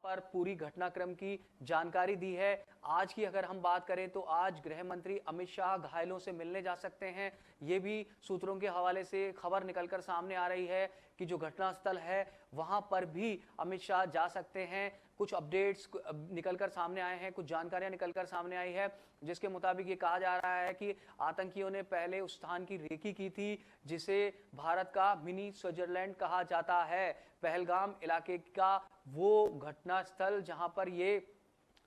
पर पूरी घटनाक्रम की जानकारी दी है। आज की अगर हम बात करें तो आज गृह मंत्री अमित शाह घायलों से मिलने जा सकते हैं। ये भी सूत्रों के हवाले से खबर निकलकर सामने आ रही है कि जो घटनास्थल है वहां पर भी अमित शाह जा सकते हैं। कुछ अपडेट्स निकलकर सामने आए हैं, कुछ जानकारियां निकलकर सामने आई है, जिसके मुताबिक ये कहा जा रहा है कि आतंकियों ने पहले उस स्थान की रेकी की थी जिसे भारत का मिनी स्विट्जरलैंड कहा जाता है। पहलगाम इलाके का वो घटनास्थल जहां पर ये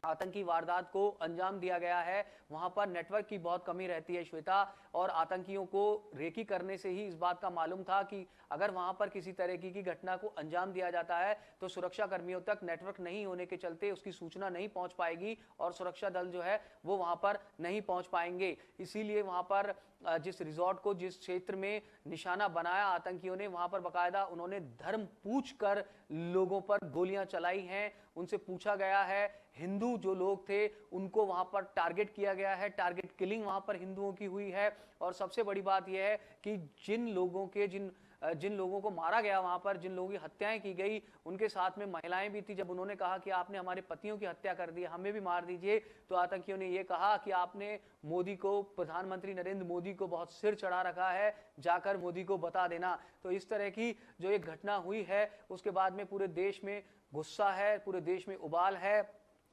आतंकी वारदात को अंजाम दिया गया है, वहां पर नेटवर्क की बहुत कमी रहती है श्वेता, और आतंकियों को रेकी करने से ही इस बात का मालूम था कि अगर वहां पर किसी तरह की घटना को अंजाम दिया जाता है तो सुरक्षा कर्मियों तक नेटवर्क नहीं होने के चलते उसकी सूचना नहीं पहुंच पाएगी और सुरक्षा दल जो है वो वहां पर नहीं पहुंच पाएंगे। इसीलिए वहां पर जिस रिजॉर्ट को, जिस क्षेत्र में निशाना बनाया आतंकियों ने, वहां पर बकायदा उन्होंने धर्म पूछ कर लोगों पर गोलियां चलाई हैं। उनसे पूछा गया है, हिंदू जो लोग थे उनको वहां पर टारगेट किया गया है, टारगेट किलिंग वहां पर हिंदुओं की हुई है। और सबसे बड़ी बात यह है कि जिन लोगों को मारा गया वहां पर, जिन लोगों की हत्याएं की गई, उनके साथ में महिलाएं भी थी। जब उन्होंने कहा कि आपने हमारे पतियों की हत्या कर दी, हमें भी मार दीजिए, तो आतंकियों ने यह कहा कि आपने मोदी को, प्रधानमंत्री नरेंद्र मोदी को बहुत सिर चढ़ा रखा है, जाकर मोदी को बता देना। तो इस तरह की जो एक घटना हुई है उसके बाद में पूरे देश में गुस्सा है, पूरे देश में उबाल है,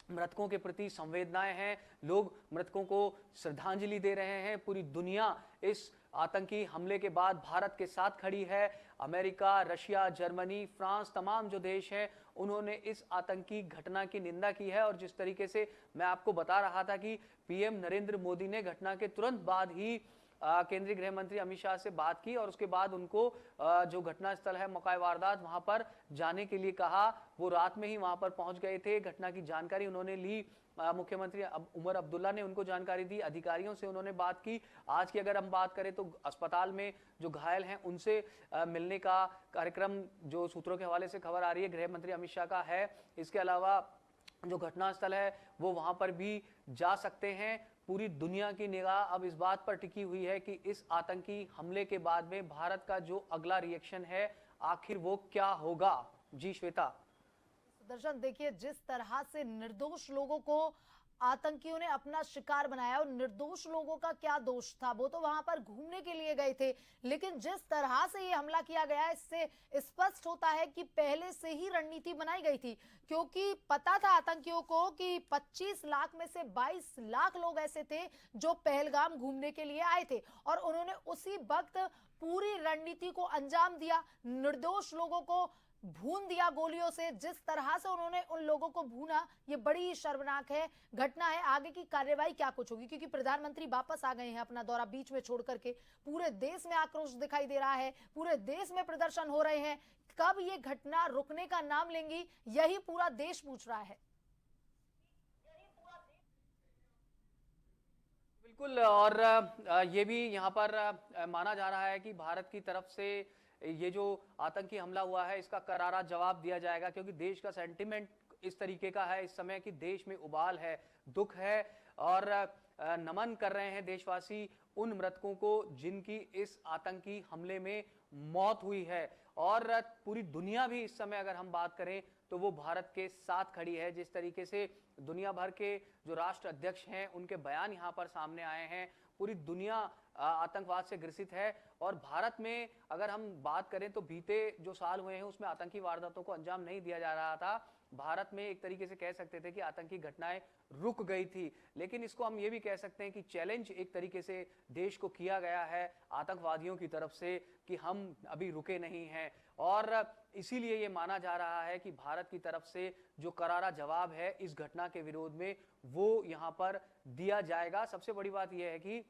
मृतकों के प्रति संवेदनाएं हैं, लोग मृतकों को श्रद्धांजलि दे रहे हैं। पूरी दुनिया इस आतंकी हमले के बाद भारत के साथ खड़ी है। अमेरिका, रशिया, जर्मनी, फ्रांस, तमाम जो देश हैं उन्होंने इस आतंकी घटना की निंदा की है। और जिस तरीके से मैं आपको बता रहा था कि पीएम नरेंद्र मोदी ने घटना के तुरंत बाद ही केंद्रीय गृह मंत्री अमित शाह से बात की और उसके बाद उनको जो घटनास्थल है मौका वारदात वहां पर जाने के लिए कहा। वो रात में ही वहां पर पहुंच गए थे, घटना की जानकारी उन्होंने ली। मुख्यमंत्री उमर अब्दुल्ला ने उनको जानकारी दी, अधिकारियों से उन्होंने बात की। आज की अगर हम बात करें तो अस्पताल में जो घायल हैं उनसे मिलने का कार्यक्रम जो सूत्रों के हवाले से खबर आ रही है गृह मंत्री अमित शाह का है। इसके अलावा जो घटनास्थल है वो वहां पर भी जा सकते हैं। पूरी दुनिया की निगाह अब इस बात पर टिकी हुई है कि इस आतंकी हमले के बाद में भारत का जो अगला रिएक्शन है आखिर वो क्या होगा। जी श्वेता। सुदर्शन, देखिए जिस तरह से निर्दोष लोगों को आतंकियों ने अपना शिकार बनाया, और निर्दोष लोगों का क्या दोष था, वो तो वहां पर घूमने के लिए गए थे। लेकिन जिस तरह से ये हमला किया गया इससे स्पष्ट होता है कि पहले से ही रणनीति बनाई गई थी, क्योंकि पता था आतंकियों को कि 25 लाख में से 22 लाख लोग ऐसे थे जो पहलगाम घूमने के लिए आए थे, और उन्होंने उसी वक्त पूरी रणनीति को अंजाम दिया, निर्दोष लोगों को भून दिया गोलियों से। जिस तरह से उन्होंने उन लोगों को भूना, ये बड़ी शर्मनाक है घटना है। आगे की कार्यवाही क्या कुछ होगी, क्योंकि प्रधानमंत्री वापस आ गए हैं अपना दौरा बीच में छोड़ करके। पूरे देश में आक्रोश दिखाई दे रहा है, पूरे देश में प्रदर्शन हो रहे हैं। कब ये घटना रुकने का नाम लेंगी, यही पूरा देश पूछ रहा है। बिल्कुल। और ये भी यहाँ पर माना जा रहा है कि भारत की तरफ से ये जो आतंकी हमला हुआ है इसका करारा जवाब दिया जाएगा, क्योंकि देश का सेंटिमेंट इस तरीके का है इस समय कि देश में उबाल है, दुख है, और नमन कर रहे हैं देशवासी उन मृतकों को जिनकी इस आतंकी हमले में मौत हुई है। और पूरी दुनिया भी इस समय अगर हम बात करें तो वो भारत के साथ खड़ी है। जिस तरीके से दुनिया भर के जो राष्ट्र अध्यक्ष हैं उनके बयान यहाँ पर सामने आए हैं, पूरी दुनिया आतंकवाद से ग्रसित है। और भारत में अगर हम बात करें तो बीते जो साल हुए हैं उसमें आतंकी वारदातों को अंजाम नहीं दिया जा रहा था। भारत में एक तरीके से कह सकते थे कि आतंकी घटनाएं रुक गई थी, लेकिन इसको हम ये भी कह सकते हैं कि चैलेंज एक तरीके से देश को किया गया है आतंकवादियों की तरफ से कि हम अभी रुके नहीं हैं। और इसीलिए ये माना जा रहा है कि भारत की तरफ से जो करारा जवाब है इस घटना के विरोध में वो यहाँ पर दिया जाएगा। सबसे बड़ी बात यह है कि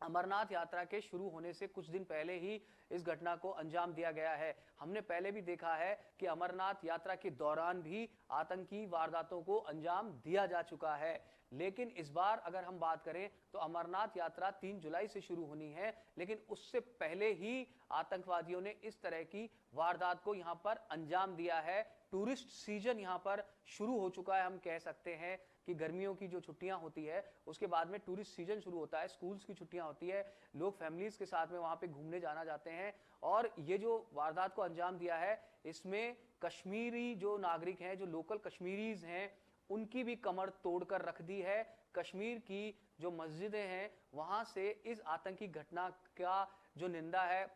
अमरनाथ यात्रा के शुरू होने से कुछ दिन पहले ही इस घटना को अंजाम दिया गया है। हमने पहले भी देखा है कि अमरनाथ यात्रा के दौरान भी आतंकी वारदातों को अंजाम दिया जा चुका है। लेकिन इस बार अगर हम बात करें तो अमरनाथ यात्रा 3 जुलाई से शुरू होनी है, लेकिन उससे पहले ही आतंकवादियों ने इस तरह की वारदात को यहां पर अंजाम दिया है। टूरिस्ट सीजन यहां पर शुरू हो चुका है। हम कह सकते हैं कि गर्मियों की जो छुट्टियां होती है उसके बाद में टूरिस्ट सीजन शुरू होता है, स्कूल्स की छुट्टियां होती है, लोग फैमिलीज के साथ में वहां पे घूमने जाना जाते हैं। और ये जो वारदात को अंजाम दिया है इसमें कश्मीरी जो नागरिक हैं, जो लोकल कश्मीरीज हैं, उनकी भी कमर तोड़कर रख दी है। कश्मीर की जो मस्जिदें हैं वहां से इस आतंकी घटना का जो निंदा है,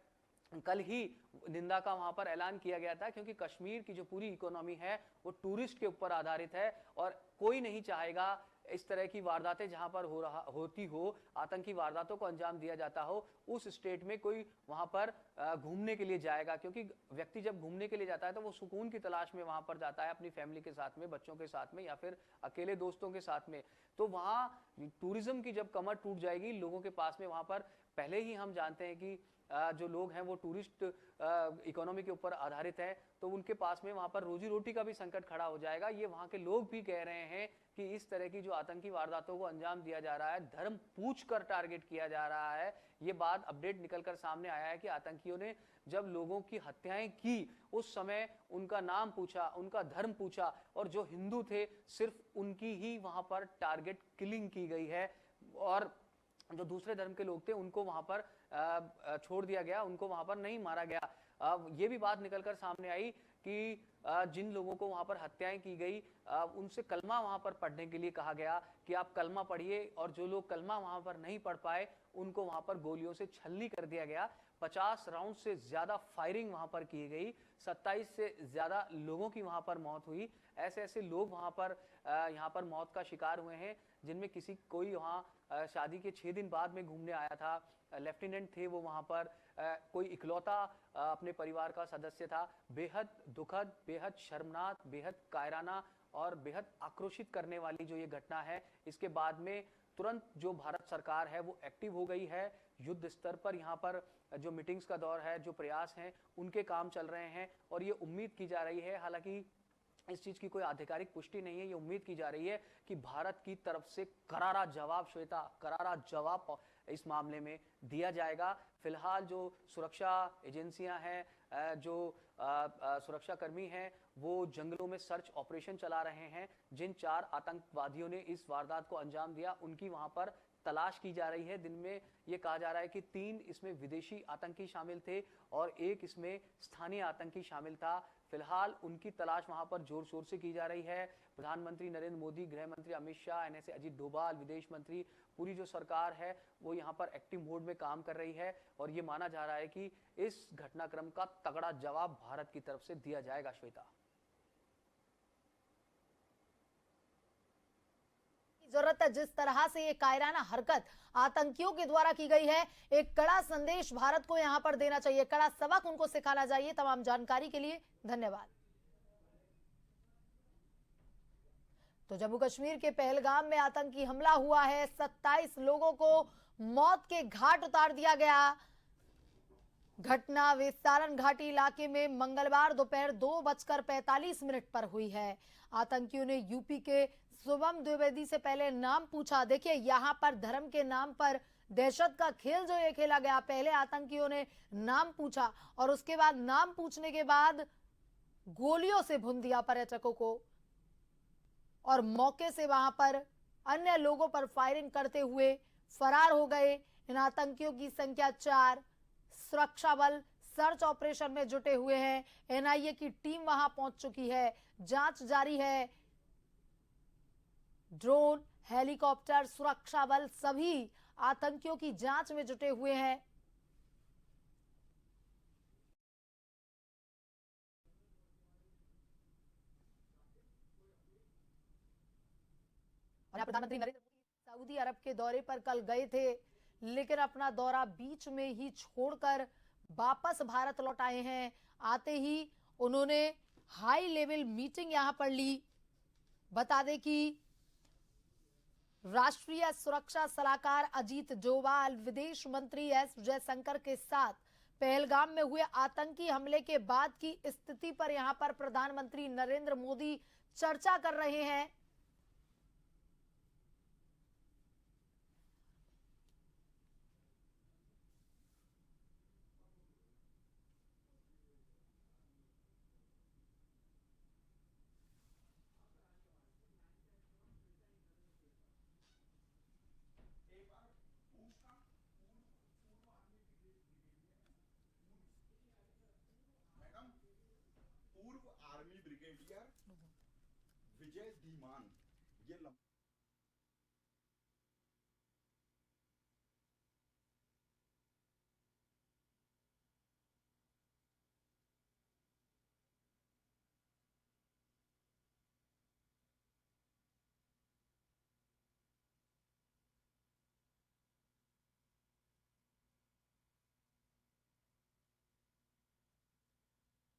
कल ही निंदा का वहां पर ऐलान किया गया था, क्योंकि कश्मीर की जो पूरी इकोनॉमी है वो टूरिस्ट के ऊपर आधारित है और कोई नहीं चाहेगा इस तरह की वारदातें जहां पर होती हो, आतंकी वारदातों को अंजाम दिया जाता हो, उस स्टेट में कोई वहां पर घूमने के लिए जाएगा। क्योंकि व्यक्ति जब घूमने के लिए जाता है तो वो सुकून की तलाश में वहां पर जाता है, अपनी फैमिली के साथ में, बच्चों के साथ में या फिर अकेले दोस्तों के साथ में। तो वहां टूरिज्म की जब कमर टूट जाएगी लोगों के पास में, वहां पर पहले ही हम जानते हैं कि जो लोग हैं वो टूरिस्ट इकोनॉमी के ऊपर आधारित है, तो उनके पास में वहां पर रोजी रोटी का भी संकट खड़ा हो जाएगा। ये वहां के लोग भी कह रहे हैं कि इस तरह की जो आतंकी वारदातों को अंजाम दिया जा रहा है, धर्म पूछकर टारगेट किया जा रहा है। ये बात अपडेट निकलकर सामने आया है कि आतंकियों ने जब लोगों की हत्याएं की उस समय उनका नाम पूछा, उनका धर्म पूछा, और जो हिंदू थे सिर्फ उनकी ही वहां पर टारगेट किलिंग की गई है, और जो दूसरे धर्म के लोग थे उनको वहां पर छोड़ दिया गया, उनको वहां पर नहीं मारा गया। ये भी बात निकलकर सामने आई कि जिन लोगों को वहां पर हत्याएं की गई उनसे कलमा वहां पर पढ़ने के लिए कहा गया कि आप कलमा पढ़िए, और जो लोग कलमा वहां पर नहीं पढ़ पाए उनको वहां पर गोलियों से छलनी कर दिया गया। 50 राउंड से ज्यादा फायरिंग वहां पर की गई, 27 से ज्यादा लोगों की वहां पर मौत हुई। ऐसे ऐसे लोग वहां पर यहाँ पर मौत का शिकार हुए हैं, जिनमें कोई वहां शादी के 6 दिन बाद में घूमने आया था, लेफ्टिनेंट थे वो वहां पर, कोई इकलौता अपने परिवार का सदस्य था। बेहद दुखद, बेहद शर्मनाक, बेहद कायराना और बेहद आक्रोशित करने वाली जो ये घटना है, इसके बाद में तुरंत जो भारत सरकार है वो एक्टिव हो गई है। युद्ध स्तर पर यहाँ पर जो मीटिंग्स का दौर है, जो प्रयास हैं, उनके काम चल रहे हैं, और ये उम्मीद की जा रही है, हालांकि इस चीज की कोई आधिकारिक पुष्टि नहीं है, ये उम्मीद की जा रही है कि भारत की तरफ से करारा जवाब, श्वेता, करारा जवाब इस मामले में दिया जाएगा। फिलहाल जो सुरक्षा एजेंसियां हैं, जो सुरक्षा कर्मी हैं, वो जंगलों में सर्च ऑपरेशन चला रहे हैं। जिन 4 आतंकवादियों ने इस वारदात को अंजाम दिया उनकी वहां पर तलाश की जा रही है। दिन में ये कहा जा रहा है कि 3 इसमें विदेशी आतंकी शामिल थे और 1 इसमें स्थानीय आतंकी शामिल था। फिलहाल उनकी तलाश वहां पर जोर शोर से की जा रही है। प्रधानमंत्री नरेंद्र मोदी, गृह मंत्री अमित शाह, एनएसए अजीत डोभाल, विदेश मंत्री, पूरी जो सरकार है वो यहाँ पर एक्टिव मोड में काम कर रही है, और ये माना जा रहा है कि इस घटनाक्रम का तगड़ा जवाब भारत की तरफ से दिया जाएगा। श्वेता, जरूरत है, जिस तरह से ये कायराना हरकत आतंकियों के द्वारा की गई है, एक कड़ा संदेश भारत को यहां पर देना चाहिए, कड़ा सबक उनको सिखाना चाहिए। तमाम जानकारी के लिए धन्यवाद। तो जम्मू कश्मीर के पहलगाम में आतंकी हमला हुआ है, 27 लोगों को मौत के घाट उतार दिया गया। घटना वेस्तारन घाटी इलाके में मंगलवार दोपहर 2:45 पर हुई है। आतंकियों ने यूपी के शुभम द्विवेदी से पहले नाम पूछा। देखिए, यहां पर धर्म के नाम पर दहशत का खेल जो ये खेला गया, पहले आतंकियों ने नाम पूछा और उसके बाद नाम पूछने के बाद गोलियों से भून दिया पर्यटकों को, और मौके से वहां पर अन्य लोगों पर फायरिंग करते हुए फरार हो गए। इन आतंकियों की संख्या 4। सुरक्षा बल सर्च ऑपरेशन में जुटे हुए हैं। एनआईए की टीम वहां पहुंच चुकी है, जांच जारी है। ड्रोन, हेलीकॉप्टर, सुरक्षा बल सभी आतंकियों की जांच में जुटे हुए हैं। प्रधानमंत्री नरेंद्र मोदी सऊदी अरब के दौरे पर कल गए थे, लेकिन अपना दौरा बीच में ही छोड़कर वापस भारत लौट आए हैं। आते ही उन्होंने हाई लेवल मीटिंग यहां पर ली। बता दें कि राष्ट्रीय सुरक्षा सलाहकार अजीत डोभाल, विदेश मंत्री एस जयशंकर के साथ पहलगाम में हुए आतंकी हमले के बाद की स्थिति पर यहां पर प्रधानमंत्री नरेंद्र मोदी चर्चा कर रहे हैं। ब्रिगेडियर विजय धीमान ये